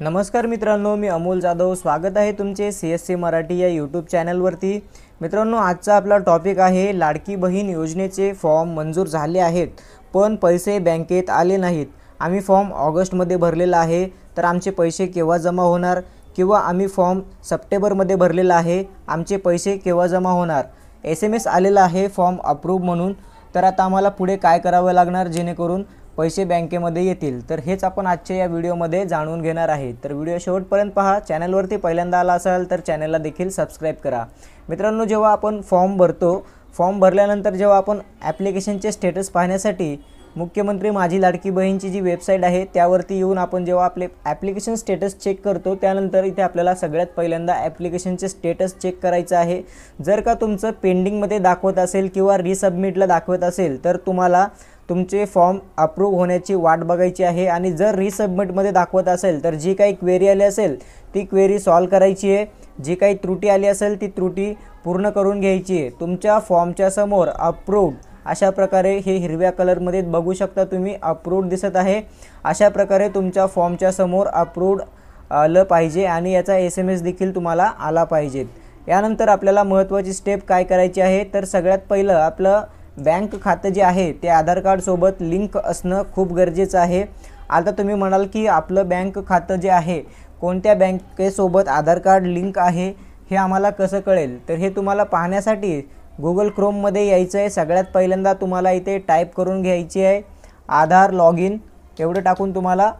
नमस्कार मित्रांनो, मी अमोल जाधव. स्वागत आहे तुमचे CSC मराठी या यूट्यूब चॅनलवरती. मित्रांनो, आजचा आपला टॉपिक आहे लाडकी बहीण योजनेचे फॉर्म मंजूर झाले आहेत पण पैसे बँकेत आले नाहीत. आम्ही फॉर्म ऑगस्टमध्ये भरलेला आहे, तर आमचे पैसे केव्हा जमा होणार? किंवा आम्ही फॉर्म सप्टेंबरमध्ये भरलेला आहे, आमचे पैसे केव्हा जमा होणार? SMS आलेला आहे फॉर्म अप्रूव्ह म्हणून. तर आता आम्हाला पुढे काय करावं लागणार जेणेकरून पैसे बँकेमध्ये येतील? तर हेच आपण आजच्या या व्हिडिओमध्ये जाणून घेणार आहे. तर व्हिडिओ शेवटपर्यंत पहा. चॅनलवरती पहिल्यांदा आला असाल तर चॅनलला देखील सबस्क्राईब करा. मित्रांनो, जेव्हा आपण फॉर्म भरतो, फॉर्म भरल्यानंतर जेव्हा आपण ॲप्लिकेशनचे स्टेटस पाहण्यासाठी मुख्यमंत्री माझी लाडकी बहीणची जी वेबसाईट आहे त्यावरती येऊन आपण जेव्हा आपले ॲप्लिकेशन स्टेटस चेक करतो, त्यानंतर इथे आपल्याला सगळ्यात पहिल्यांदा ॲप्लिकेशनचे स्टेटस चेक करायचं आहे. जर का तुमचं पेंडिंगमध्ये दाखवत असेल किंवा रिसबमिटला दाखवत असेल तर तुम्हाला तुमचे फॉर्म अप्रूव्ह होण्याची वाट बघायची आहे. आणि जर रिसबमिटमध्ये दाखवत असेल तर जी काही क्वेरी आली असेल ती क्वेरी सॉल्व करायची आहे. जी काही त्रुटी आली असेल ती त्रुटी पूर्ण करून घ्यायची आहे. तुमच्या फॉर्मच्या समोर अप्रूव्ड अशा प्रकारे हे हिरव्या कलरमध्ये बघू शकता तुम्ही, अप्रूव्ड दिसत आहे. अशा प्रकारे तुमच्या फॉर्मच्या समोर अप्रूव्ड आलं पाहिजे आणि याचा SMS देखील तुम्हाला आला पाहिजे. यानंतर आपल्याला महत्त्वाची स्टेप काय करायची आहे, तर सगळ्यात पहिलं आपलं बँक खातं जे आहे ते आधार कार्डसोबत लिंक असणं खूप गरजेचं आहे. आता तुम्ही म्हणाल की आपलं बँक खातं जे आहे कोणत्या बँकेसोबत आधार कार्ड लिंक आहे हे आम्हाला कसं कळेल? तर हे तुम्हाला पाहण्यासाठी गुगल क्रोममध्ये यायचं आहे. सगळ्यात पहिल्यांदा तुम्हाला इथे टाईप करून घ्यायची आहे आधार लॉग इन. एवढं टाकून तुम्हाला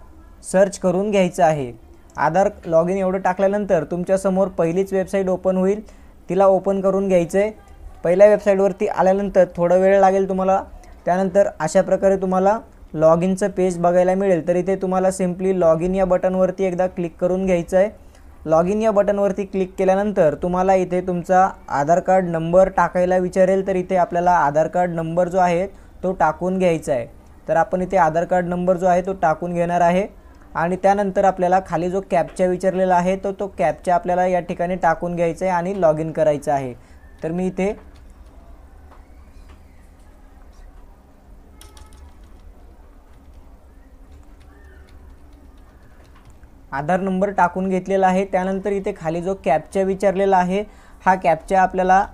सर्च करून घ्यायचं आहे. आधार लॉग इन एवढं टाकल्यानंतर तुमच्यासमोर पहिलीच वेबसाईट ओपन होईल, तिला ओपन करून घ्यायचं आहे. पहिल्या वेबसाईटवरती आल्यानंतर थोडा वेळ लागेल तुम्हाला. त्यानंतर अशा प्रकारे तुम्हाला लॉग इनचं पेज बघायला मिळेल. तर इथे तुम्हाला सिम्पली लॉग इन या बटनवरती एकदा क्लिक करून घ्यायचं आहे. लॉग इन या बटनवरती क्लिक केल्यानंतर तुम्हाला इथे तुमचा आधार कार्ड नंबर टाकायला विचारेल. तर इथे आपल्याला आधार कार्ड नंबर जो आहे तो टाकून घ्यायचा आहे. तर आपण इथे आधार कार्ड नंबर जो आहे तो टाकून घेणार आहे. आणि त्यानंतर आपल्याला खाली जो कॅप्चा विचारलेला आहे तो कॅप्चा आपल्याला या ठिकाणी टाकून घ्यायचा आहे आणि लॉग इन करायचं आहे. तर मी इथे आधार नंबर टाकून घेतलेला आहे. त्यानंतर इथे खाली जो कॅप्चा विचारलेला आहे, हा कॅप्चा आपल्याला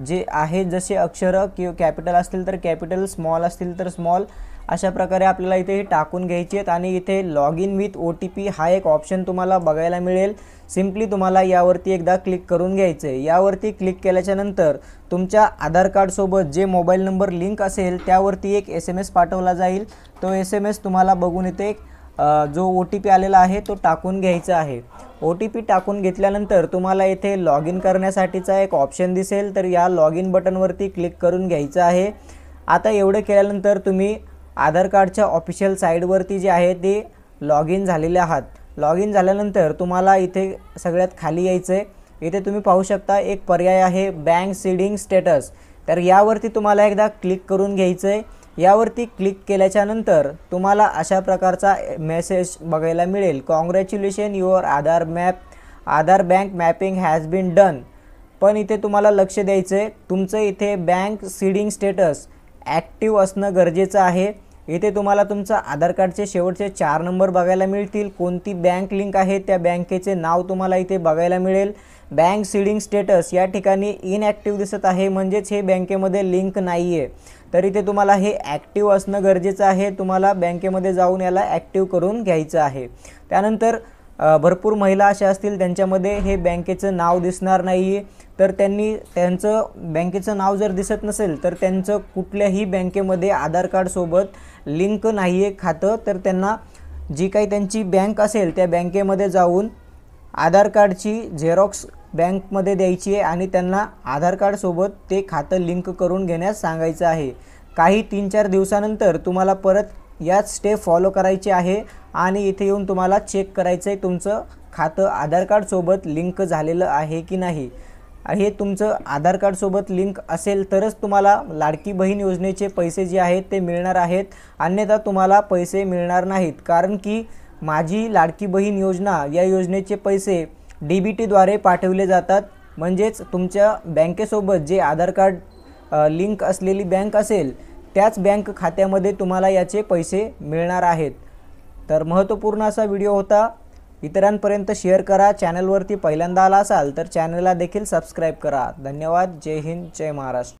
जे आहे जसे अक्षरं किंवा कॅपिटल असतील तर कॅपिटल, स्मॉल असतील तर स्मॉल, अशा प्रकारे आपल्याला इथे टाकून घ्यायचे आहेत. आणि इथे लॉग इन विथ OTP हा एक ऑप्शन तुम्हाला बघायला मिळेल. सिम्पली तुम्हाला यावरती एकदा क्लिक करून घ्यायचं आहे. यावरती क्लिक केल्याच्यानंतर तुमच्या आधार कार्डसोबत जे मोबाईल नंबर लिंक असेल त्यावरती एक SMS पाठवला जाईल. तो SMS तुम्हाला बघून इथे जो OTP आलेला आहे तो टाकून घ्यायचा आहे. OTP टाकून घेतल्यानंतर तुम्हाला इथे लॉग इन करण्यासाठीचा एक ऑप्शन दिसेल. तर या लॉग इन बटनवरती क्लिक करून घ्यायचं आहे. आता एवढं केल्यानंतर तुम्ही आधार कार्डच्या ऑफिशियल साईडवरती जे आहे ते लॉग इन झालेले आहात. लॉग इन झाल्यानंतर तुम्हाला इथे सगळ्यात खाली यायचं आहे. इथे तुम्ही पाहू शकता एक पर्याय आहे बँक सीडिंग स्टेटस. तर यावरती तुम्हाला एकदा क्लिक करून घ्यायचं आहे. यावरती क्लिक केल्याच्यानंतर तुम्हाला अशा प्रकारचा मेसेज बघायला मिळेल, congratulation your Aadhaar bank mapping has been done. पण इथे तुम्हाला लक्ष द्यायचं आहे, तुमचं इथे बँक सीडिंग स्टेटस ॲक्टिव्ह असणं गरजेचं आहे. इथे तुम्हाला तुमचं आधार कार्डचे शेवटचे 4 नंबर बघायला मिळतील. कोणती बँक लिंक आहे त्या बँकेचे नाव तुम्हाला इथे बघायला मिळेल. बँक सीडिंग स्टेटस या ठिकाणी इनॲक्टिव्ह दिसत आहे, म्हणजेच हे बँकेमध्ये लिंक नाही आहे. तर इथे तुम्हाला हे ॲक्टिव्ह असणं गरजेचं आहे. तुम्हाला बँकेमध्ये जाऊन याला ॲक्टिव्ह करून घ्यायचं आहे. त्यानंतर भरपूर महिला अशा असतील त्यांच्यामध्ये हे बँकेचं नाव दिसणार नाही आहे. तर त्यांचं बँकेचं नाव जर दिसत नसेल तर त्यांचं कुठल्याही बँकेमध्ये आधार कार्डसोबत लिंक नाही आहे खातं. तर त्यांना जी काही त्यांची बँक असेल त्या बँकेमध्ये जाऊन आधार कार्डची झेरॉक्स बँकमध्ये द्यायची आहे आणि त्यांना आधार कार्डसोबत ते खातं लिंक करून घेण्यास सांगायचं आहे. काही 3-4 दिवसानंतर तुम्हाला परत याच स्टेप फॉलो करायची आहे आणि इथे येऊन तुम्हाला चेक करायचं आहे तुमचं खातं आधार कार्डसोबत लिंक झालेलं आहे की नाही. हे तुमचं आधार कार्डसोबत लिंक असेल तरच तुम्हाला लाडकी बहीण योजनेचे पैसे जे आहेत ते मिळणार आहेत, अन्यथा तुम्हाला पैसे मिळणार नाहीत. कारण की माझी लाडकी बहीण योजना या योजनेचे पैसे DBTद्वारे पाठवले जातात. म्हणजेच तुमच्या बँकेसोबत जे आधार कार्ड लिंक असलेली बँक असेल त्याच बँक खात्यामध्ये तुम्हाला याचे पैसे मिळणार आहेत. तर महत्त्वपूर्ण असा व्हिडिओ होता. इतरांपर्यंत शेअर करा. चॅनलवरती पहिल्यांदा आला असाल तर चॅनलला देखील सबस्क्राईब करा. धन्यवाद. जय हिंद, जय महाराष्ट्र.